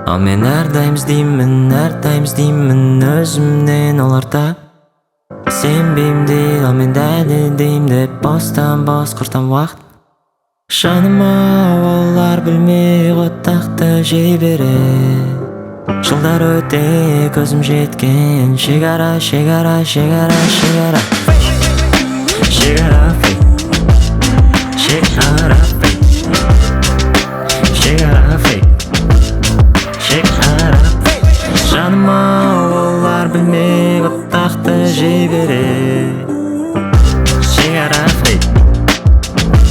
Ал мен әрдайым іздеймін өзімнен оларда. Сенбеймін дейді, ал мен дәлелдеймін деп бостан бос құртам уақыт. Жаныма олар білмей оттақты жей береді. Жылдар өте көзім жеткен шекара Шекара фейк, шекара фейк, шекара фейк, шекара фейк, шекара фейк. Жаныма олар білмей оттақты жей береді. Шекара фейк,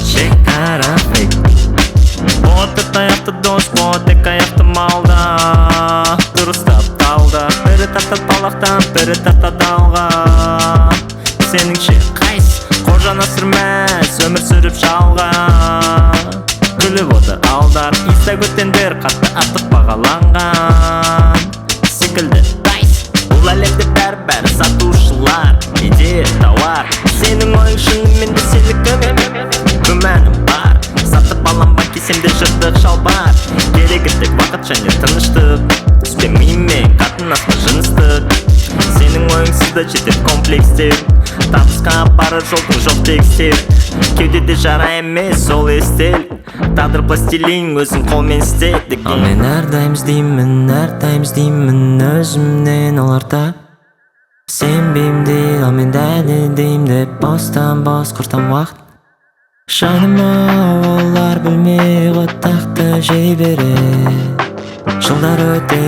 шекара фейк. Отты аяқты дос, отек аяқты малда. Дұрыстап талда, бірі тартат балақтан, бірі тартат алға. Сеніңше қайс, қожан асырмәс, өмір сүріп жалға. Күліп отыр алдар, иса көтендер, қатты артық бағаланған. Секілді дайс, бұл әлемде бәрі сатушылар. Идея тауар, сенің ойың шынымен де сенікі. Күмәнім бар, сатып аланба кесемде жыртық шалбар. Керегі тек уақыт және тыныштық. Түспемеймен қатынасқа жыныстық. Сенің ойыңсызда жетер комплекстер. Табысқа апарар жолдың жоқ текстер. Кеудеде жара емес сол естел. Тағдыр пластилин өзің қолмен істеді. Ал мен әрдайым іздеймін өзімнен оларда. Сенбеймін дейді, ал мен дәлелдеймін деп бостан бос құртам уақыт. Жаныма олар білмей оттақты жей береді. Жылдар өте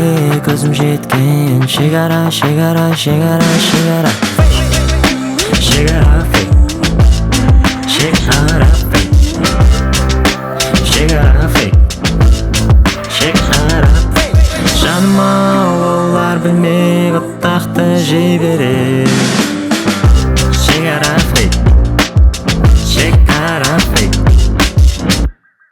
көзім жеткен шекара Шекара фейк, шекара фейк, шекара фейк, шекара фейк. Жаныма олар білмей оттақты жей береді.